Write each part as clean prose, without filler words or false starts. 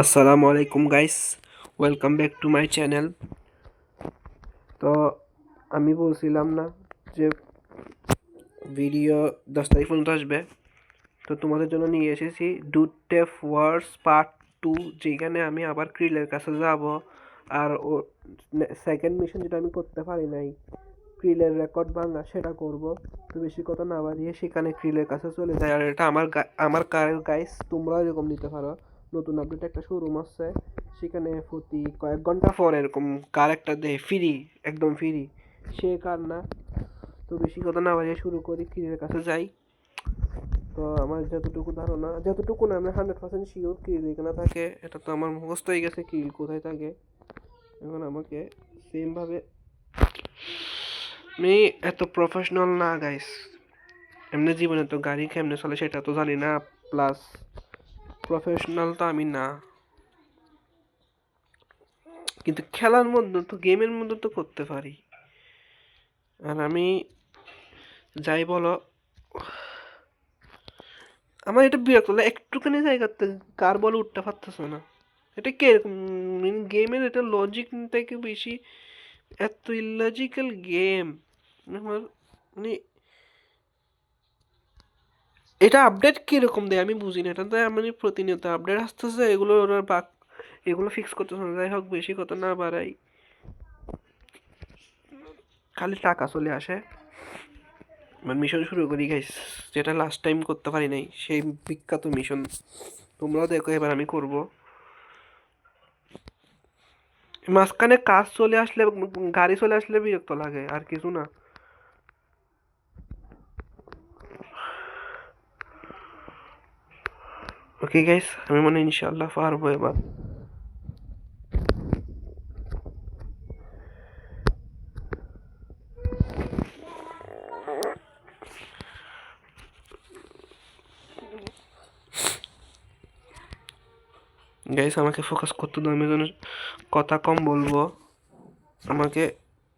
আসসালামু আলাইকুম guys, welcome back to my channel. তো আমি বলছিলাম না যে ভিডিও 10 তারিখ পর্যন্ত আসবে। তো তোমাদের জন্য নিয়ে এসেছি ডুটেফ ওয়ার্স পার্ট 2, যেখানে আমি আবার ক্রিলের কাছে যাব। আর ও সেকেন্ড মিশন যেটা আমি করতে পারি নাই, ক্রিলের রেকর্ড ভাঙা, সেটা করব। তো বেশি কথা না বাড়িয়ে সেখানে ক্রিলের কাছে চলে যায়। আর এটা আমার কারের গাইস, তোমরাও এরকম নিতে পারো। নতুন আপডেট একটা শোরুম আসছে, সেখানে প্রতি কয়েক ঘন্টা পর এরকম কার একটা দেয় ফ্রি, একদম ফ্রি। সে কার না। তো বেশি কথা না বাড়িয়ে শুরু করি, ক্রিলের কাছে যাই। তো আমার যতটুকু ধারণা, যতটুকু না, আমি 100% শিওর কিল এখানে থাকে। এটা তো আমার মুখস্থ হয়ে গেছে কিল কোথায় থাকে। এখন আমাকে সেমভাবে, আমি এত প্রফেশনাল না গাইস, এমনি জীবনে তো গাড়ি কেমনে চলে সেটা তো জানি না, প্লাস প্রফেশনাল তো আমি না। কিন্তু খেলার মধ্যে তো, গেমের মধ্যে তো করতে পারি। আর আমি যাই বলো, আমার এটা বিরক্ত লাগে একটুখানি জায়গাতে কার বলে উঠতে পারতেছে না। এটা কি এরকম গেমের, এটা লজিক থেকে বেশি এত ইলজিক্যাল গেম আমার, মানে এটা আপডেট কিরকম দেয় আমি বুঝি না। এটা তো মানে প্রতিনিয়ত আপডেট আসতেছে, এগুলো ওরা বাক, এগুলো ফিক্স করতেছে না। যাই হোক, বেশি কথা না বাড়াই, খালি টাকা চলে আসে। মানে মিশন শুরু করি গাইস, যেটা লাস্ট টাইম করতে পারি নাই, সেই বিখ্যাত মিশন। তোমরাও দেখো, এবার আমি করব। মাঝখানে কাজ চলে আসলে, গাড়ি চলে আসলে বিরক্ত লাগে, আর কিছু না। ওকে গাইস, আমি মনে হয় ইনশাল্লাহ পারবো এবার। গাইস আমাকে ফোকাস করতে দাও, আমি যেন কথা কম বলবো। আমাকে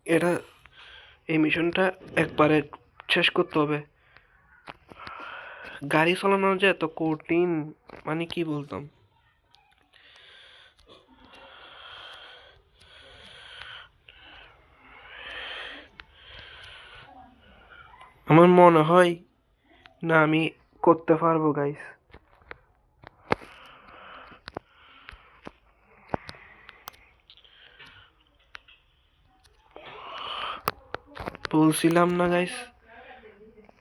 এটা, এই মিশনটা একবারে শেষ করতে হবে। গাড়ি চালানো যে এত কঠিন, মানে কি বলতাম। আমার মনে হয় না আমি করতে পারবো গাইস। বলছিলাম না গাইস,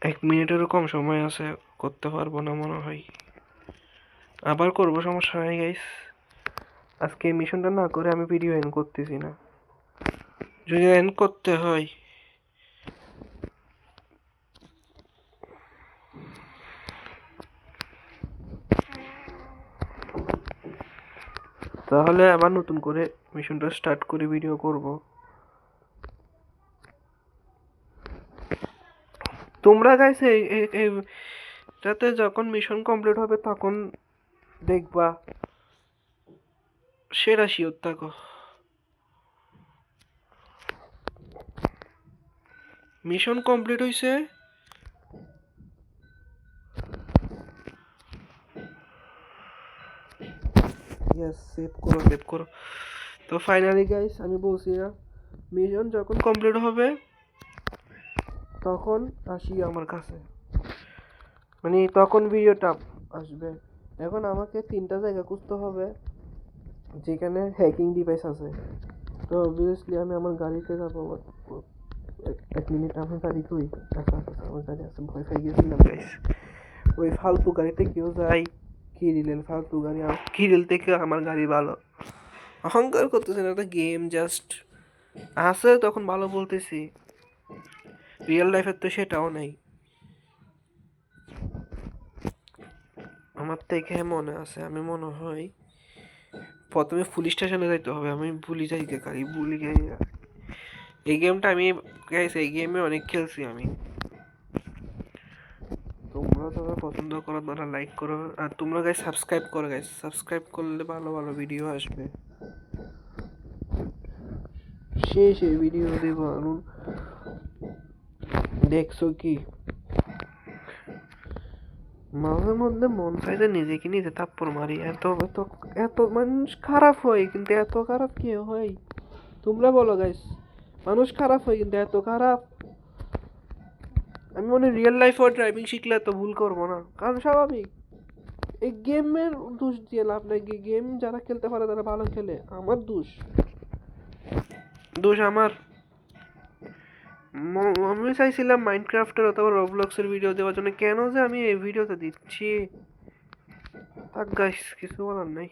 1 মিনিটেরও কম সময় আছে, করতে পারবো না মনে হয়। আবার করবো, সমস্যা নাই গাইস। আজকে এই মিশনটা না করে আমি ভিডিও এন্ড করতেছি না। যদি এন্ড করতে হয়, তাহলে আবার নতুন করে মিশনটা স্টার্ট করে ভিডিও করব। তোমরা গাইস এটাতে যখন মিশন কমপ্লিট হবে তখন দেখবা, সেরা শিওর থাকো। মিশন কমপ্লিট হয়েছে। ইয়েস, সেভ করো, সেভ করো। তো ফাইনালি গাইস, আমি বলছি না, মিশন যখন কমপ্লিট হবে তখন আসি আমার কাছে, মানে তখন ভিডিওটা আসবে। এখন আমাকে 3টা জায়গা খুঁজতে হবে যেখানে হ্যাকিং ডিভাইস আছে। তো অবভিয়াসলি আমি আমার গাড়িতে যাবো। 1 মিনিট, আমার গাড়ি কই? আচ্ছা আচ্ছা, আমার গাড়ি আছে, ভয় পেয়ে গেছিলাম গাইস। ওই ফালতু গাড়িতে কেউ যায়? কিরিলের ফালতু গাড়ি, কিরিল থেকে আমার গাড়ি ভালো। অহংকার করতেছে না, একটা গেম জাস্ট আছে তখন ভালো বলতেছি, রিয়েল লাইফের তো সেটাও নেই। আমার থেকে মনে আছে, আমি মনে হয় প্রথমে পুলিশ স্টেশনে যাইতে হবে। আমি ভুলি যাই গে গাড়ি, ভুলি যাই। এই গেমটা আমি গাইস, এই গেমে অনেক খেলছি আমি। তোমরা যারা পছন্দ করো তারা লাইক করো, আর তোমরা গাইস সাবস্ক্রাইব করো গাইস। সাবস্ক্রাইব করলে ভালো ভালো ভিডিও আসবে, সেই ভিডিও দেব। দেখছো কি মাঝে মধ্যে মন চাইতে নিজেকে নিজে থাপ্পড় মারি, এত এত এত মানুষ খারাপ হয়, কিন্তু এত খারাপ কে হয় তোমরা বলো গাইস? মানুষ খারাপ হয় কিন্তু এত খারাপ। আমি মনে রিয়েল লাইফেও ড্রাইভিং শিখলে এত ভুল করবো না, কারণ স্বাভাবিক এই গেমের দোষ দিয়ে লাভ নাই। গেম যারা খেলতে পারে তারা ভালো খেলে, আমার দোষ দোষ আমার। আমি চাইছিলাম মাইনক্রাফটের অথবা রবলক্সের ভিডিও দেওয়ার জন্য, কেন যে আমি এই ভিডিওতে দিচ্ছি থাক গাইস, কিছু বলার নাই।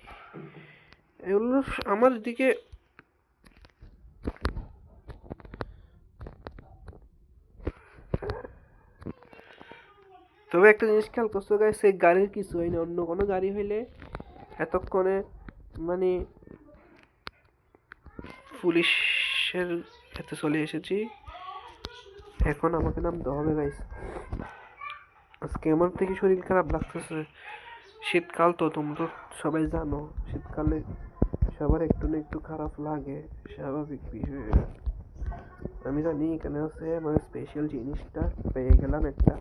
এগুলো আমার দিকে তবে একটা জিনিস খেয়াল করছো গাইস, এই গাড়ির কিছু হয়নি। অন্য কোনো গাড়ি হইলে এতক্ষণে মানে পুলিশের হাতে চলে এসেছি। এখন আমাকে নামতে হবে গাইস। আজকে আমার থেকে শরীর খারাপ লাগতেছে। শীতকাল তো তোমরা তো সবাই জানো, শীতকালে সবার একটু না একটু খারাপ লাগে, স্বাভাবিক বিষয়। আমি জানি এখানে আছে মানে স্পেশাল জিনিসটা পেয়ে গেলাম একটা।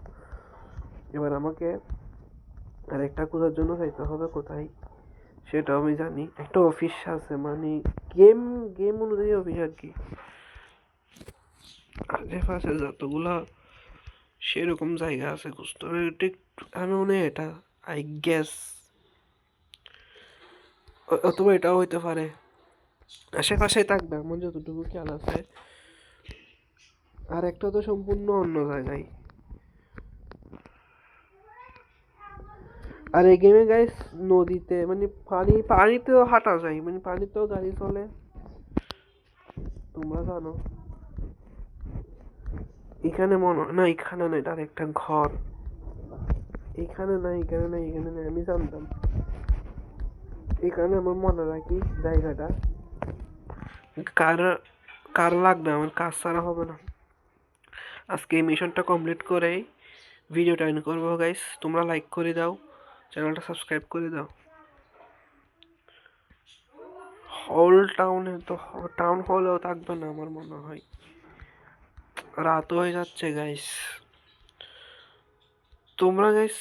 এবার আমাকে আরেকটা খোঁজার জন্য যাইতে হবে, কোথায় সেটা আমি জানি। একটা অফিস আছে মানে গেম গেম অনুযায়ী অফিস আর কি, আশেপাশে যতগুলা সেরকম জায়গা আছে খুঁজতে হবে। ঠিক আমি মনে হয় এটা আই গেস, অথবা এটাও হইতে পারে আশেপাশে থাকবে এমন যতটুকু খেয়াল আছে। আর একটা তো সম্পূর্ণ অন্য জায়গায়। আর এই গেমে গাইস নদীতে মানে পানিতেও হাঁটা যায়, মানে পানিতেও গাড়ি চলে, তোমরা জানো। এখানে মনে হয় না, এখানে না, এটা একটা ঘর। এখানে না, এখানে না, এখানে না, আমি জানতাম এখানে। আমার মনে রাখি জায়গাটা। কার কার লাগবে, আমার কাজ ছাড়া হবে না। আজকে এই মিশনটা কমপ্লিট করেই ভিডিওটা এন্ড করবো গাইস। তোমরা লাইক করে দাও, চ্যানেলটা সাবস্ক্রাইব করে দাও। হল টাউনে তো টাউন হলেও থাকবে না আমার মনে হয়, রাত হয়ে যাচ্ছে গাইস। তোমরা গাইস,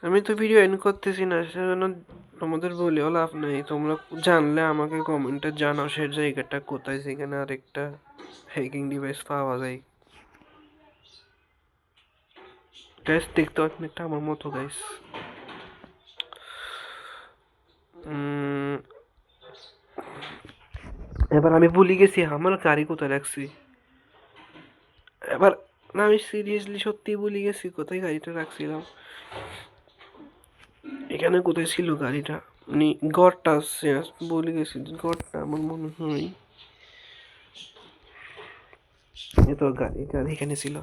আমি তো ভিডিও এন্ড করতেছি না, সেজন্য তোমাদের বলেও লাভ নেই। তোমরা জানলে আমাকে কমেন্টে জানাও সে জায়গাটা কোথায়, সেখানে আরেকটা হ্যাকিং ডিভাইস পাওয়া যায়। গাইস দেখতে অনেকটা আমার মতো গাইস। এবার আমি ভুলে গেছি আমার গাড়ি কোথায় রাখছি। এবার না, আমি সিরিয়াসলি সত্যি ভুলে গেছি কোথায় গাড়িটা রাখছিলাম। এখানে কোথায় ছিল গাড়িটা, মানে ঘরটা আছে, ভুলে গেছি ঘরটা আমার মনে হয়। এ তো গাড়ি গাড়ি এখানে ছিল,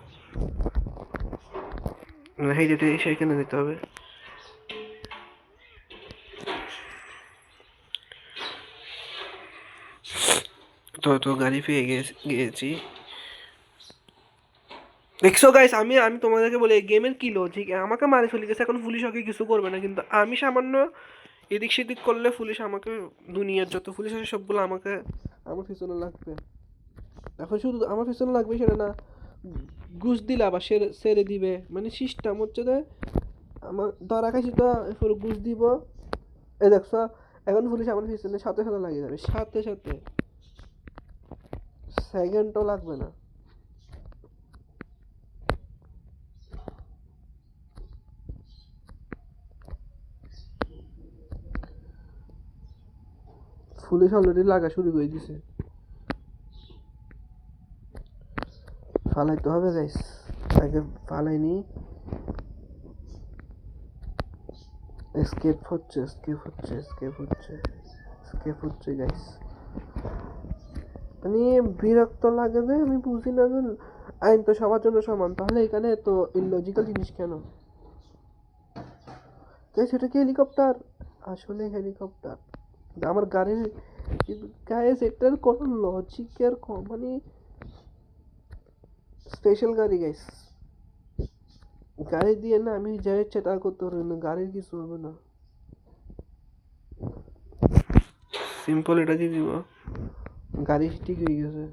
হেঁটে সেখানে যেতে হবে। তো গাড়ি পেয়ে গিয়েছি। দেখছো গাইস, আমি আমি তোমাদেরকে বলি এই গেমের কি লজিক। আমাকে মারি ফেলে গেছে, এখন পুলিশ ওকে কিছু করবে না, কিন্তু আমি সামান্য এদিক সেদিক করলে পুলিশ আমাকে, দুনিয়ার যত পুলিশ আছে সবগুলো আমাকে আমার পিছনে লাগবে। এখন শুধু আমার পিছনে লাগবে সেটা না, ঘুষ দিলে আবার ছেড়ে দিবে, মানে সিস্টেম হচ্ছে যে আমার ধরা খাইছি তো এরপর ঘুষ দিব। এই দেখছো, এখন পুলিশ আমার পিছনে সাথে সাথে লাগিয়ে যাবে, সাথে সাথে, সেকেন্ডও লাগবে না। পুলিশ অলরেডি লাগা শুরু করে দিছে। ফালাইতে হবে গাইস, আগে ফালাইনি। এসকেপ হচ্ছে, এসকেপ হচ্ছে, এসকেপ হচ্ছে, এসকেপ হচ্ছে গাইস। মানে বিরক্ত লাগে যে, আমি বুঝি না যে আইন তো সবার জন্য সমান, তাহলে এখানে তো ইললজিক্যাল জিনিস কেন? সেটা কি হেলিকপ্টার? আসলে হেলিকপ্টার আমার গাড়ির গায়ে, এটার কোনো লজিকের মানে স্পেশাল গাড়ি গাইস। গাড়ি দিয়ে না আমি যা ইচ্ছে তা করতে পারবো না, গাড়ির কিছু হবে না। সিম্পল এটা দিয়ে দিব, গাড়ি ঠিক হয়ে গেছে।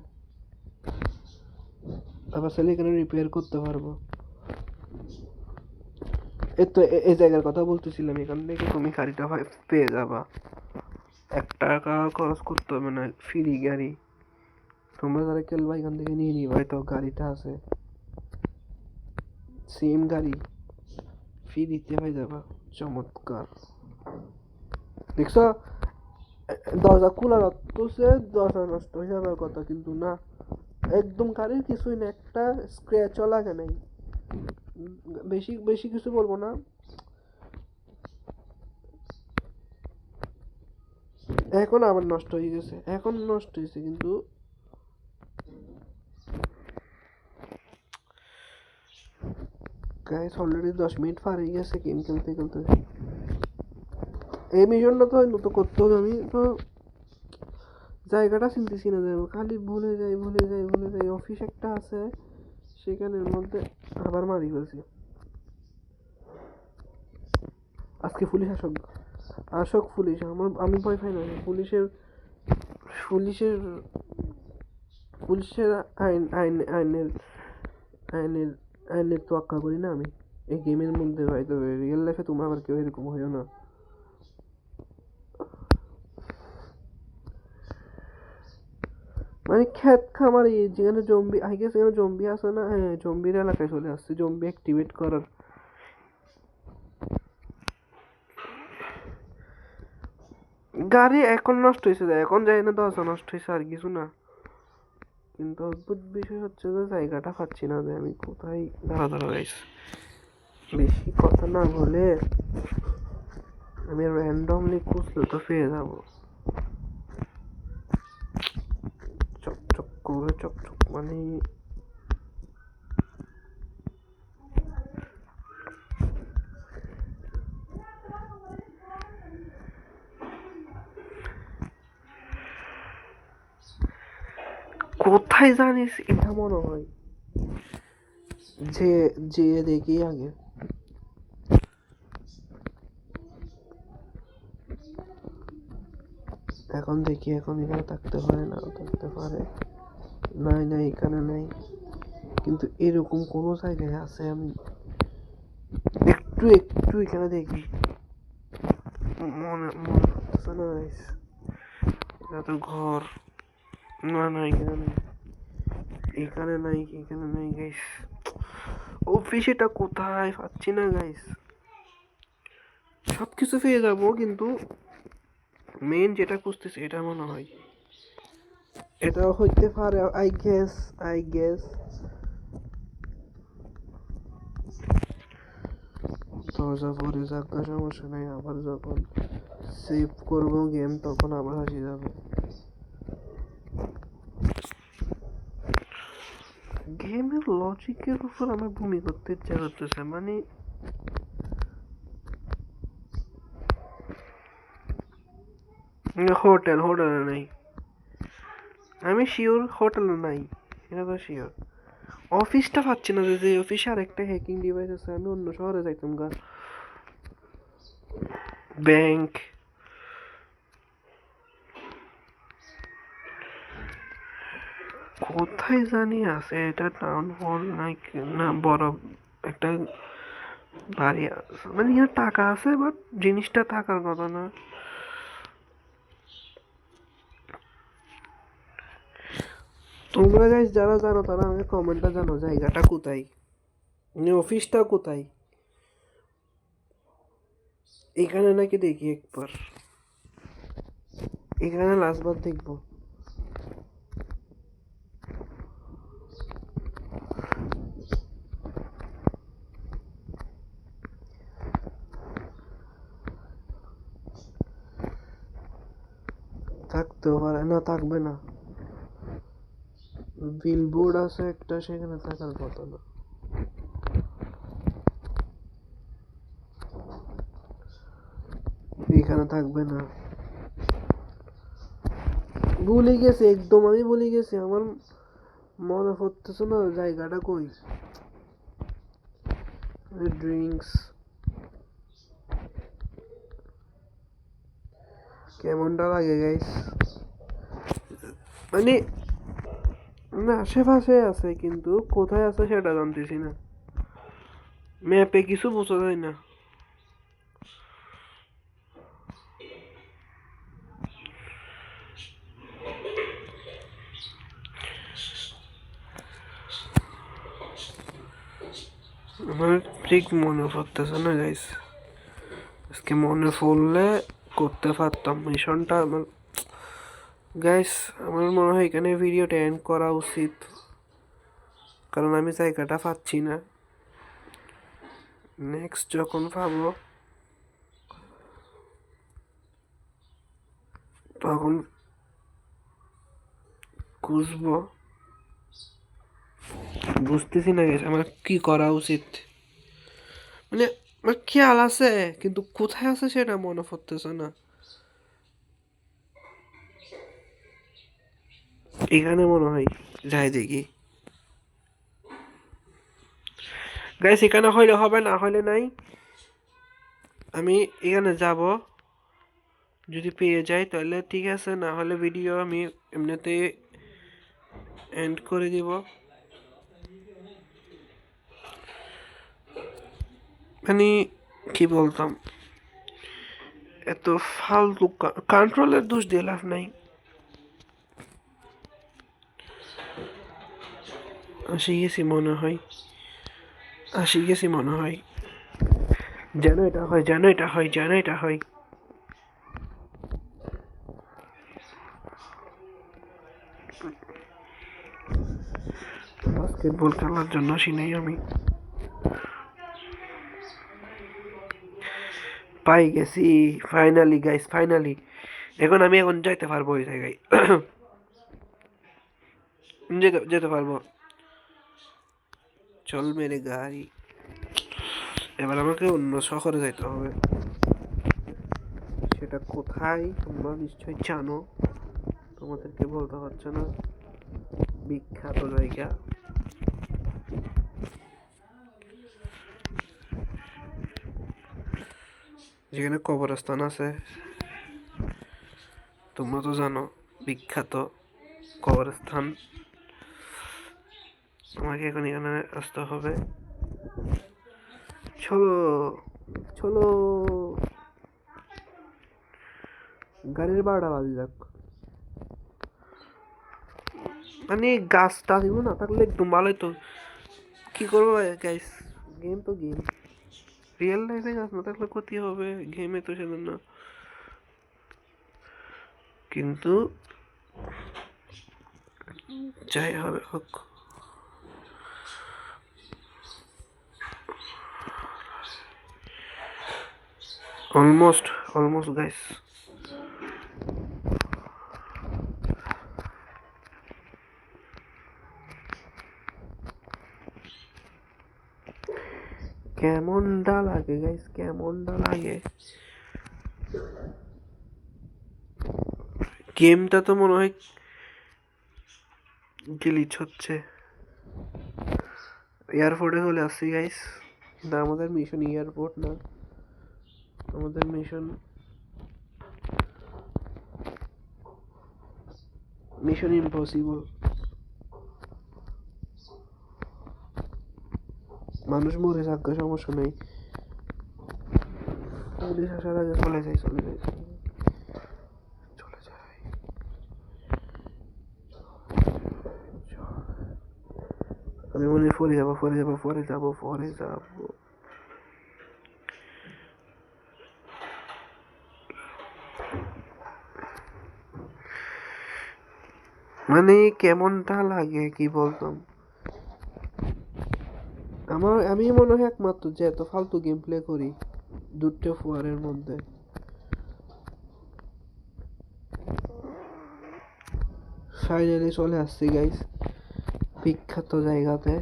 আবার চাইলে এখানে রিপেয়ার করতে পারবো। এই তো এই জায়গার কথা বলতেছিলাম, এখান থেকে তুমি গাড়িটা পেয়ে যাবা, 1 টাকা খরচ করতে হবে না, ফ্রি গাড়ি। তোমরা যারা খেলবা এখান থেকে নিয়ে নিবা, তো গাড়িটা আছে, সেম গাড়ি ফ্রিতে হয়ে যাবা। চমৎকার, দেখছো দরজা খোলা রাখতেছে, দরজা নষ্ট হয়ে যাবার কথা, কিন্তু না, একদম গাড়ির কিছুই না, একটা স্ক্র্যাচও লাগে নাই। বেশি বেশি কিছু বলবো না, এখন আবার নষ্ট হয়ে গেছে, এখন নষ্ট হয়েছে, কিন্তু গাইস অলরেডি 10 মিনিট পার হয়ে গেছে গেম খেলতে খেলতে। এই মিশনটা তো তো করতে হবে, আমি তো জায়গাটা চিনতেছি না, যাবো খালি ভুলে যাই ভুলে যাই ভুলে যাই। অফিস একটা আছে সেখানের মধ্যে আবার মারি ফেলছি। আজকে পুলিশ আসুক, আসুক পুলিশ, আমি ভয় পাই না। পুলিশের পুলিশের পুলিশের আইন আইন আইনের আইনের আইনের তোয়াক্কা করি না আমি এই গেমের মধ্যে। হয়তো রিয়েল লাইফে তোমরা আবার কেউ এরকম হইও না। মানে ক্ষেত খামারি যেখানে জম্বি, আই গেস এখানে জম্বি আছে না, হ্যাঁ জম্বির এলাকায় চলে আসছে, জম্বি অ্যাক্টিভেট করার। গাড়ি এখন নষ্ট হয়েছে, এখন যাই না, দরজা নষ্ট হয়েছে, আর কিছু না। কিন্তু অদ্ভুত বিষয় হচ্ছে যে জায়গাটা পাচ্ছি না, যে আমি কোথায় দাঁড়া দাঁড়া গাইছি। বেশি কথা না বলে আমি র্যান্ডমলি খুঁজলে তো পেয়ে যাবো। চকচক করে চকচক মানে কোথায় জানিস এটা মনে হয়, যে যে দেখি আগে। এখন দেখি, এখন এখানে থাকতে পারে, না থাকতে পারে, নাই নাই এখানে নাই, কিন্তু এরকম কোনো জায়গায় আছে, আমি একটু একটু এখানে দেখি, মনে মনে হচ্ছে না। এটা তো ঘর, না না এখানে নেই, এখানে নাই, এখানে নাই গাইস। অফিস এটা কোথায় পাচ্ছি না গাইস। সব কিছু পেয়ে যাবো, কিন্তু মেন যেটা খুঁজতেছি এটা মনে হয় এটাও হইতে পারে, আই গেস দরজা পরে যাক, সমস্যা নেই, আবার যখন সেভ করবো গেম তখন আবার আসি যাবে। গেমের লজিকের উপর আমার ভূমি করতে ইচ্ছা করতেছে, মানে হোটেলে নাই, আমি শিওর হোটেলে নাই, এটা তো শিওর। অফিসটা পাচ্ছি না, যে অফিসে আরেকটা হ্যাকিং ডিভাইস আছে, আমি অন্য শহরে যাইতাম গা। ব্যাংক, কোথায় জানি আছে এটা, টাউন হল নাই, না বড় একটা বাড়ি আছে, মানে এখানে টাকা আছে, বাট জিনিসটা থাকার কথা না। তোমরা গাইস যারা জানো তারা আমাকে কমেন্টটা জানো, জায়গাটা কোথায়, অফিসটা কোথায়। এখানে নাকি দেখি একবার, এখানে লাস্টবার দেখবো। থাকতেও পারে না, থাকবে না, বিলবোর্ড আছে একটা, সেখানে থাকার কথা না। এখানে থাকবে না, ভুলে গেছি একদম, আমি ভুলে গেছি, আমার মনে পড়তেছে না জায়গাটা কই। ড্রিঙ্কস, কেমনটা লাগে গাইস, মানে না, আশেপাশে আছে কিন্তু কোথায় আছে সেটা জানতেছি না। ম্যাপে কিছু বোঝা যায় না। আমার ঠিক মনে পড়তেছে না গাইস। আজকে মনে পড়লে করতে পারতাম মিশনটা। আমার গাইস, আমার মনে হয় এখানে ভিডিওটা এন্ড করা উচিত, কারণ আমি জায়গাটা পাচ্ছি না। নেক্সট যখন পাবো তখন খুঁজবো। বুঝতেছি না গাইস আমার কি করা উচিত। মানে আমার খেয়াল আছে কিন্তু কোথায় আছে সেটা মনে পড়তেছে না। এখানে মনে হয়, যাই দেখি। গাইস এখানে হইলে হবে, না হইলে নাই। আমি এখানে যাব, যদি পেয়ে যাই তাহলে ঠিক আছে, না হলে ভিডিও আমি এমনিতে এন্ড করে দিব। মানে কি বলতাম, এত ফালতু কন্ট্রোলের দোষ দিয়ে লাভ নাই। আসি গেছি মনে হয়, আসি গেছি মনে হয়। যেন এটা হয়, যেন এটা হয়, যেন এটা হয়। বাস্কেটবল খেলার জন্য আসি নাই আমি। পাই গেছি ফাইনালি গাইস, ফাইনালি। এখন যাইতে পারবো ওই জায়গায়। যেতে যেতে পারবো। চল মেরে গাড়ি। এবার আমাকে অন্য শহরে যাইতে হবে। সেটা কোথায় তোমরা নিশ্চয়ই জানো, তোমাদেরকে বলতে হচ্ছে না। বিখ্যাত জায়গা। যেখানে কবরস্থান আছে, তোমরা তো জানো, বিখ্যাত কবরস্থান। আমাকে এখন এখানে আসতে হবে। চলো চলো, গাড়ির 12টা বাজে যাক। মানে গাছটা দিব না থাকলে একদম ভালোই তো। কি করবো গাইস, গেম তো গেম। রিয়েল লাইফে গাছ না থাকলে ক্ষতি হবে, গেমে তো সেজন্য। কিন্তু যাই হবে হোক। Almost, almost guys. কেমনটা লাগে গাইস, কেমনটা লাগে। গেমটা তো মনে হয় গ্লিচ হচ্ছে। এয়ারপোর্টে চলে আসছি গাইস, কিন্তু আমাদের মিশন এয়ারপোর্ট না, আমাদের মিশন মিশন ইম্পসিবল। মানুষ মরে যাক, সমস্যা নেই। পুলিশ আসার আগে চলে যাই, চলে যাই, চলে যাই। আমি মনে হয় পরে যাবো, পরে যাবো, পরে যাবো, পরে যাবো। মানে কেমনটা লাগে কি বলতাম। আমি মনে হয় একমাত্র যে এত ফালতু গেম প্লে করি দুটো ফোয়ারের মধ্যে। ফাইনালি চলে আসছি গাইস বিখ্যাত জায়গাতে,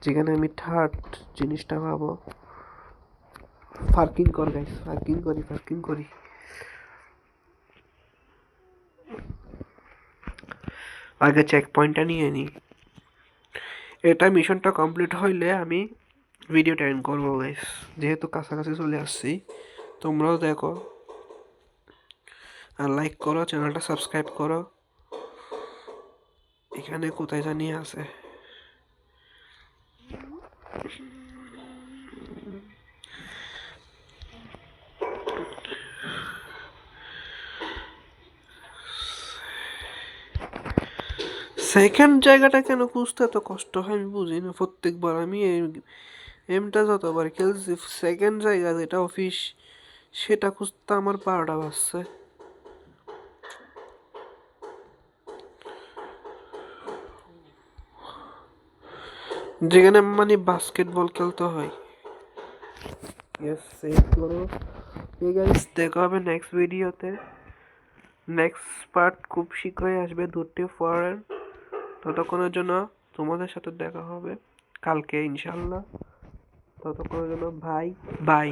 যেখানে আমি থার্ড জিনিসটা পাবো। পার্কিং কর গাইস, পার্কিং করি, পার্কিং করি। আগে চেক পয়েন্টটা নিয়ে নিই। এটা মিশনটা কমপ্লিট হইলে আমি ভিডিওটা এন্ড করবো গাইস, যেহেতু কাছাকাছি চলে আসছি। তোমরাও দেখো আর লাইক করো, চ্যানেলটা সাবস্ক্রাইব করো। এখানে কোথায় জানি আছে। সেকেন্ড জায়গাটা কেন খুঁজতে এত কষ্ট হয় আমি বুঝি না। প্রত্যেকবার আমি এমটা যতবার খেলছি সেকেন্ড জায়গা যেটা অফিস সেটা খুঁজতে আমার 12টা বাজছে। যেখানে মানে বাস্কেটবল খেলতে হয়। ইয়েস, সেভ করো। এই গাইস, দেখা হবে নেক্সট ভিডিওতে। নেক্সট পার্ট খুব শীঘ্রই আসবে, দুটি ফরেন। ততক্ষণের জন্য তোমাদের সাথে দেখা হবে কালকে ইনশাল্লাহ। ততক্ষণের জন্য বাই বাই।